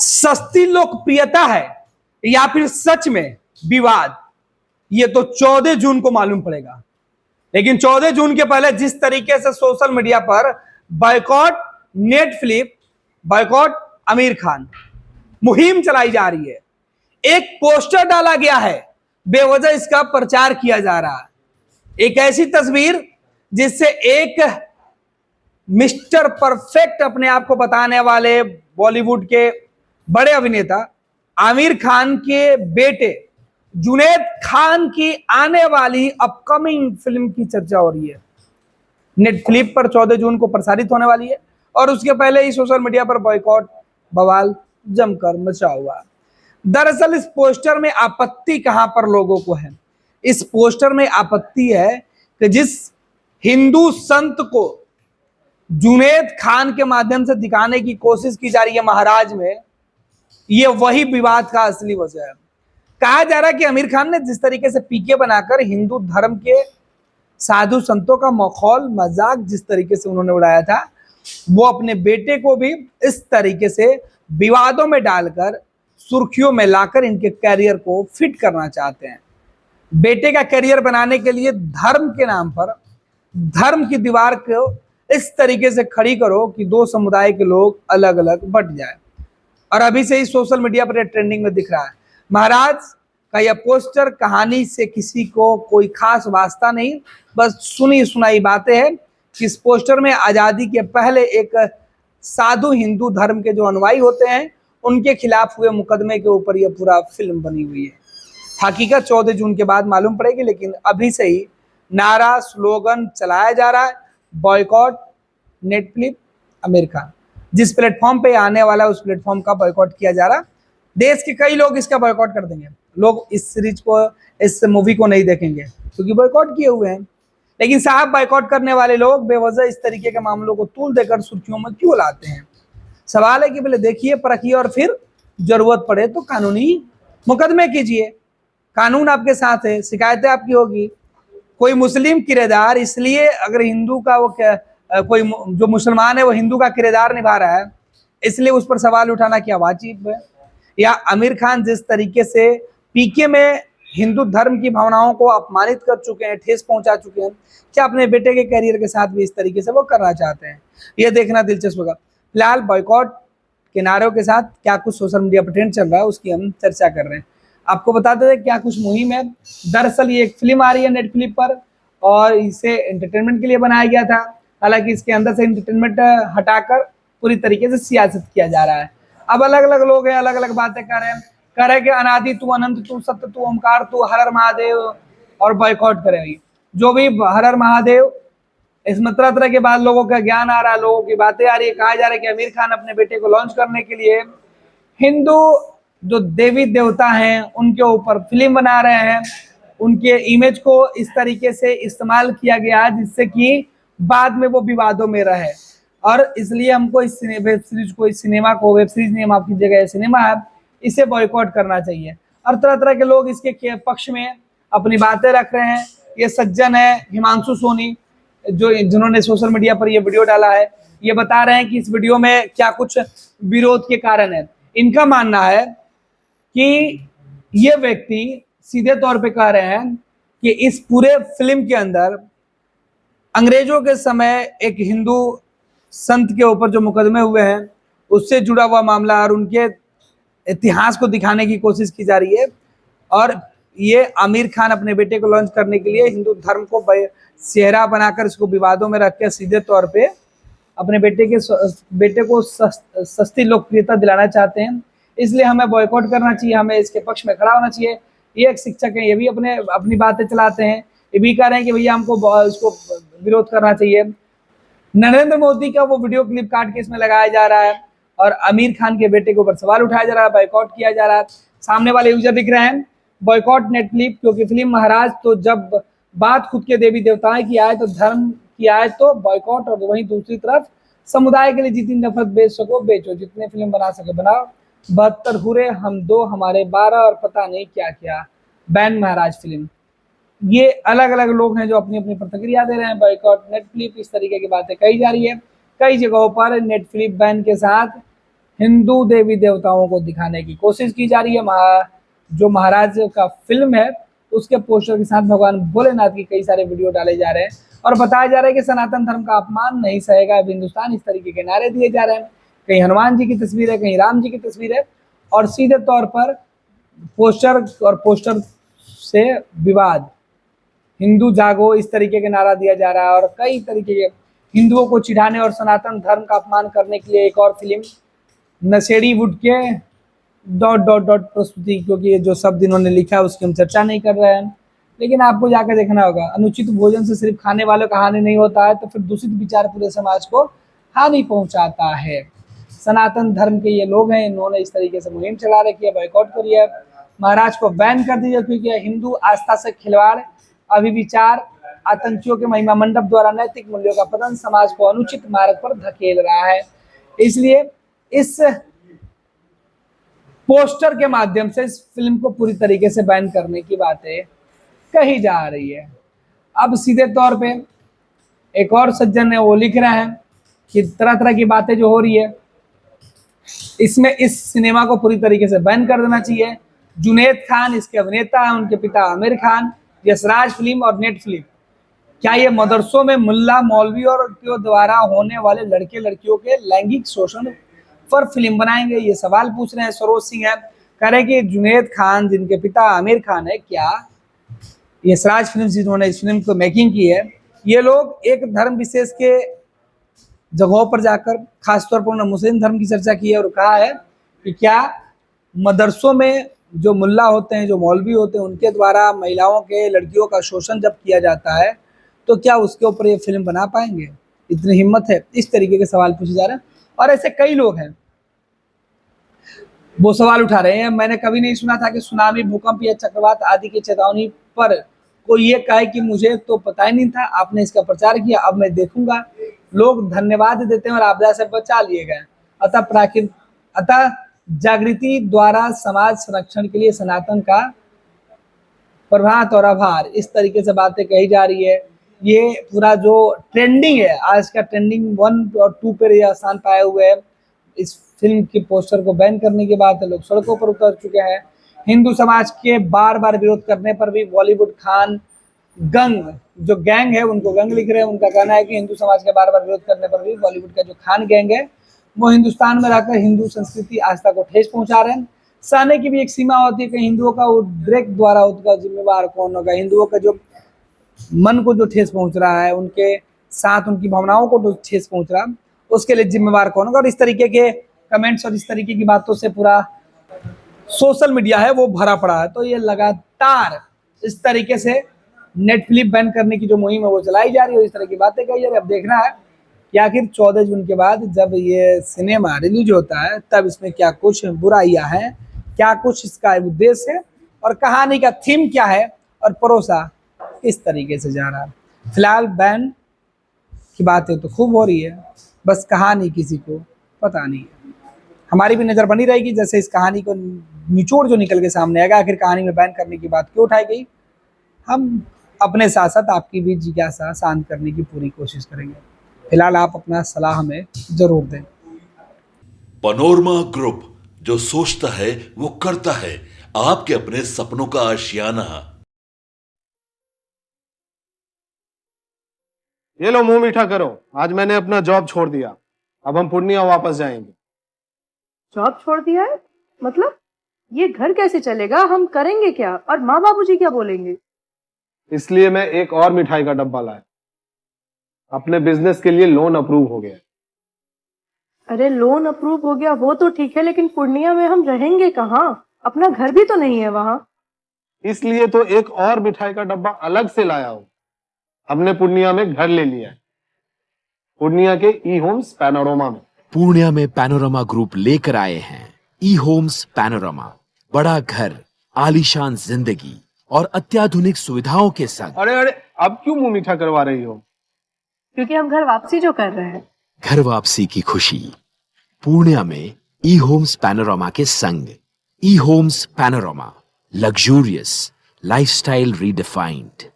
सस्ती लोकप्रियता है या फिर सच में विवाद, ये तो 14 जून को मालूम पड़ेगा। लेकिन 14 जून के पहले जिस तरीके से सोशल मीडिया पर boycott Netflix, boycott Aamir Khan मुहिम चलाई जा रही है, एक पोस्टर डाला गया है, बेवजह इसका प्रचार किया जा रहा है। एक ऐसी तस्वीर जिससे एक मिस्टर परफेक्ट अपने आप को बताने वाले बॉलीवुड के बड़े अभिनेता आमिर खान के बेटे जुनैद खान की आने वाली अपकमिंग फिल्म की चर्चा हो रही है। नेटफ्लिक्स पर 14 जून को प्रसारित होने वाली है और उसके पहले ही सोशल मीडिया पर बॉयकॉट बवाल जमकर मचा हुआ। दरअसल इस पोस्टर में आपत्ति कहां पर लोगों को है? इस पोस्टर में आपत्ति है कि जिस हिंदू संत को जुनैद खान के माध्यम से दिखाने की कोशिश की जा रही है महाराज में, ये वही विवाद का असली वजह है। कहा जा रहा है कि आमिर खान ने जिस तरीके से पीके बनाकर हिंदू धर्म के साधु संतों का मखौल मजाक जिस तरीके से उन्होंने उड़ाया था, वो अपने बेटे को भी इस तरीके से विवादों में डालकर सुर्खियों में लाकर इनके कैरियर को फिट करना चाहते हैं। बेटे का कैरियर बनाने के लिए धर्म के नाम पर धर्म की दीवार को इस तरीके से खड़ी करो कि दो समुदाय के लोग अलग अलग बट जाए। और अभी से ही सोशल मीडिया पर ट्रेंडिंग में दिख रहा है। महाराज का यह पोस्टर कहानी से किसी को कोई खास वास्ता नहीं, बस सुनी सुनाई बातें हैं कि इस पोस्टर में आजादी के पहले एक साधु हिंदू धर्म के जो अनुयायी होते हैं उनके खिलाफ हुए मुकदमे के ऊपर यह पूरा फिल्म बनी हुई है। हकीकत 14 जून के बाद मालूम पड़ेगी, लेकिन अभी से ही नारा स्लोगन चलाया जा रहा है, बॉयकॉट नेटफ्लिक्स आमिर खान। जिस प्लेटफॉर्म पे आने वाला है उस प्लेटफॉर्म का बॉयकॉट किया जा रहा है। देश के कई लोग इसका बॉयकॉट कर देंगे, लोग इस सीरीज को, इस मूवी को नहीं देखेंगे क्योंकि बॉयकॉट किए हुए हैं। लेकिन साहब, बॉयकॉट करने वाले लोग बेवजह इस तरीके के मामलों को तूल देकर सुर्खियों में क्यों लाते हैं? सवाल है कि पहले देखिए, परखिए और फिर जरूरत पड़े तो कानूनी मुकदमे कीजिए। कानून आपके साथ है, शिकायतें आपकी होगी। कोई मुस्लिम किरदार इसलिए, अगर हिंदू का वो कोई जो मुसलमान है वो हिंदू का किरदार निभा रहा है इसलिए उस पर सवाल उठाना क्या वाजिब है? या आमिर खान जिस तरीके से पीके में हिंदू धर्म की भावनाओं को अपमानित कर चुके हैं, ठेस पहुंचा चुके हैं, क्या अपने बेटे के कैरियर के साथ भी इस तरीके से वो करना चाहते हैं? ये देखना दिलचस्प होगा। फिलहाल बॉयकॉट के नारों के साथ क्या कुछ सोशल मीडिया पर ट्रेंड चल रहा है उसकी हम चर्चा कर रहे हैं। आपको बताते थे क्या कुछ मुहिम है। दरअसल ये एक फिल्म आ रही है नेटफ्लिक्स पर और इसे एंटरटेनमेंट के लिए बनाया गया था। हालांकि इसके अंदर से एंटरटेनमेंट हटाकर पूरी तरीके से सियासत किया जा रहा है। अब अलग अलग लोग हैं, अलग अलग बातें कर रहे हैं कि अनादि तू अनंत तू सत्य तू ओमकार तू हर हर महादेव, और बॉयकॉट करें जो भी हर हर महादेव। इसमें तरह तरह के बाद लोगों का ज्ञान आ रहा है, लोगों की बातें आ रही है। कहा जा रहा है कि आमिर खान अपने बेटे को लॉन्च करने के लिए हिंदू जो देवी देवता हैं उनके ऊपर फिल्म बना रहे हैं। उनके इमेज को इस तरीके से इस्तेमाल किया गया जिससे कि बाद में वो विवादों में रहे, और इसलिए हमको इस वेब सीरीज को, इस सिनेमा को, वेब सीरीज नहीं माफ कीजिएगा, सिनेमा है, इसे बॉयकॉट करना चाहिए। और तरह तरह के लोग इसके पक्ष में अपनी बातें रख रहे हैं। ये सज्जन है हिमांशु सोनी जिन्होंने सोशल मीडिया पर ये वीडियो डाला है, ये बता रहे हैं कि इस वीडियो में क्या कुछ विरोध के कारण है। इनका मानना है कि ये व्यक्ति सीधे तौर पे कह रहे हैं कि इस पूरे फिल्म के अंदर अंग्रेजों के समय एक हिंदू संत के ऊपर जो मुकदमे हुए हैं उससे जुड़ा हुआ मामला और उनके इतिहास को दिखाने की कोशिश की जा रही है। और ये आमिर खान अपने बेटे को लॉन्च करने के लिए हिंदू धर्म को चेहरा बनाकर इसको विवादों में रख के सीधे तौर पे अपने बेटे को सस्ती लोकप्रियता दिलाना चाहते हैं। इसलिए हमें बॉयकॉट करना चाहिए, हमें इसके पक्ष में खड़ा होना चाहिए। ये एक शिक्षक है, ये भी अपनी बातें चलाते हैं, ये भी कह रहे हैं कि भैया हमको इसको विरोध करना चाहिए। नरेंद्र मोदी का वो वीडियो क्लिप काट के इसमें लगाया जा रहा है और आमिर खान के बेटे के ऊपर सवाल उठाया जा रहा है, बॉयकॉट किया जा रहा है। सामने वाले यूजर दिख रहे हैं, बॉयकॉट नेटफ्लिक्स क्योंकि फिल्म महाराज, तो जब बात खुद के देवी देवताएं की आए तो धर्म की आए तो बॉयकॉट, और वहीं दूसरी तरफ समुदाय के लिए जितनी नफरत बेच सको बेचो, जितने फिल्म बना सके बनाओ। 72 हुए हम दो हमारे 12 और पता नहीं क्या क्या, बैन महाराज फिल्म। ये अलग अलग लोग हैं जो अपनी अपनी प्रतिक्रिया दे रहे हैं। बॉयकॉट नेटफ्लिक्स, इस तरीके की बातें कही जा रही है। कई जगहों पर नेटफ्लिक्स बैन के साथ हिंदू देवी देवताओं को दिखाने की कोशिश की जा रही है। जो महाराज का फिल्म है उसके पोस्टर के साथ भगवान भोलेनाथ की कई सारे वीडियो डाले जा रहे हैं और बताया जा रहा है कि सनातन धर्म का अपमान नहीं सहेगा अब हिंदुस्तान, इस तरीके के नारे दिए जा रहे हैं। कहीं हनुमान जी की तस्वीर है, कहीं राम जी की तस्वीर है और सीधे तौर पर पोस्टर से विवाद, हिंदू जागो, इस तरीके के नारा दिया जा रहा है और कई तरीके के हिंदुओं को चिढ़ाने और सनातन धर्म का अपमान करने के लिए एक और फिल्म नशेड़ी वुड के ... प्रस्तुति, क्योंकि ये जो शब्द इन्होंने लिखा है उसकी हम चर्चा नहीं कर रहे हैं, लेकिन आपको जाकर देखना होगा। अनुचित भोजन से सिर्फ खाने वालों का हानि नहीं होता है तो फिर दूषित विचार पूरे समाज को हानि पहुंचाता है। सनातन धर्म के ये लोग हैं, इन्होंने इस तरीके से मुहिम चला रखी है, बॉयकॉट करी है, महाराज को बैन कर दीजिए क्योंकि हिंदू आस्था से खिलवाड़, अभिविचार, आतंकियों के महिमा मंडप द्वारा नैतिक मूल्यों का पतन समाज को अनुचित मार्ग पर धकेल रहा है। इसलिए इस पोस्टर के माध्यम से इस फिल्म को पूरी तरीके से बैन करने की बातें कही जा रही है। अब सीधे तौर पे एक और सज्जन है वो लिख रहे हैं कि तरह तरह की बातें जो हो रही है इसमें इस सिनेमा को पूरी तरीके से बैन कर देना चाहिए। जुनैद खान इसके अभिनेता हैं, उनके पिता आमिर खान, यशराज फिल्म और नेट फिल्म, क्या ये मदरसों में मुल्ला मौलवी और के द्वारा होने वाले लड़के लड़कियों के लैंगिक शोषण पर फिल्म बनाएंगे? ये सवाल पूछ रहे हैं। सरोज सिंह है, कह रहे हैं कि जुनैद खान जिनके पिता आमिर खान है, क्या यशराज फिल्म जिन्होंने इस फिल्म को मेकिंग की है, ये लोग एक धर्म विशेष के जगहों पर जाकर खासतौर पर उन्होंने मुस्लिम धर्म की चर्चा की है और कहा है कि क्या मदरसों में जो मुल्ला होते हैं, जो मौलवी होते हैं, उनके द्वारा महिलाओं के, लड़कियों का शोषण जब किया जाता है तो क्या उसके ऊपर ये फिल्म बना पाएंगे? इतनी हिम्मत है? इस तरीके के सवाल पूछे जा रहे हैं और ऐसे कई लोग हैं वो सवाल उठा रहे हैं। मैंने कभी नहीं सुना था कि सुनामी, भूकंप या चक्रवात आदि की चेतावनी पर कोई ये कहे कि मुझे तो पता ही नहीं था, आपने इसका प्रचार किया, अब मैं देखूंगा। लोग धन्यवाद देते हैं और आपदा से बचा लिए गए। अतः जागृति द्वारा समाज संरक्षण के लिए सनातन का प्रभात और आभार, इस तरीके से बातें कही जा रही है। ये पूरा जो ट्रेंडिंग है, आज का ट्रेंडिंग 1 और 2 पे ये स्थान पाए हुए है। इस फिल्म के पोस्टर को बैन करने के बाद लोग सड़कों पर उतर चुके हैं। हिंदू समाज के बार बार विरोध करने पर भी बॉलीवुड खान गंग, जो गैंग है उनको गंग लिख रहे हैं। उनका कहना है कि हिंदू समाज के बार बार विरोध करने पर भी बॉलीवुड का जो खान गैंग है वो हिंदुस्तान में रहकर हिंदू संस्कृति आस्था को ठेस पहुंचा रहे हैं। सहने की भी एक सीमा होती है कि हिंदुओं का उद्रेक द्वारा उसका जिम्मेवार कौन होगा? हिंदुओं का जो मन को जो ठेस पहुंच रहा है, उनके साथ उनकी भावनाओं को जो ठेस पहुंच रहा है, उसके लिए जिम्मेवार कौन होगा? और इस तरीके के कमेंट्स और इस तरीके की बातों से पूरा सोशल मीडिया है वो भरा पड़ा है। तो ये लगातार इस तरीके से नेट फिल्म बैन करने की जो मुहिम है वो चलाई जा रही है, इस तरह की बातें कही जा रही है। अब देखना है कि आखिर 14 जून के बाद जब ये सिनेमा रिलीज होता है तब इसमें क्या कुछ बुराइयां हैं, क्या कुछ इसका उद्देश्य है और कहानी का थीम क्या है और परोसा इस तरीके से जा रहा है। फिलहाल बैन की बातें तो खूब हो रही है, बस कहानी किसी को पता नहीं है। हमारी भी नज़र बनी रहेगी जैसे इस कहानी को निचोड़ जो निकल के सामने आएगा, आखिर कहानी में बैन करने की बात क्यों उठाई गई, हम अपने साथ साथ आपकी भी जिज्ञासा शांत करने की पूरी कोशिश करेंगे। फिलहाल आप अपना सलाह हमें जरूर दें। पैनोरमा ग्रुप, जो सोचता है वो करता है, आपके अपने सपनों का आशियाना। ये लो मुंह मीठा करो, आज मैंने अपना जॉब छोड़ दिया, अब हम पूर्णिया वापस जाएंगे। जॉब छोड़ दिया है? मतलब ये घर कैसे चलेगा? हम करेंगे क्या? और माँ बाबूजी क्या बोलेंगे? इसलिए मैं एक और मिठाई का डब्बा लाया, अपने बिजनेस के लिए लोन अप्रूव हो गया। अरे लोन अप्रूव हो गया वो तो ठीक है, लेकिन पूर्णिया में हम रहेंगे कहाँ? अपना घर भी तो नहीं है वहां। इसलिए तो एक और मिठाई का डब्बा अलग से लाया हूं। हमने पूर्णिया में घर ले लिया है, पूर्णिया के ई होम्स पैनोरमा में। पूर्णिया में पैनोरमा ग्रुप लेकर आए हैं ई होम्स पैनोरमा। बड़ा घर, आलीशान जिंदगी और अत्याधुनिक सुविधाओं के संग। अरे अरे, अब क्यों मुंह मीठा करवा रही हो? क्योंकि हम घर वापसी जो कर रहे हैं। घर वापसी की खुशी पूर्णिया में ई होम्स पैनोरमा के संग। ई homes panorama, luxurious lifestyle redefined.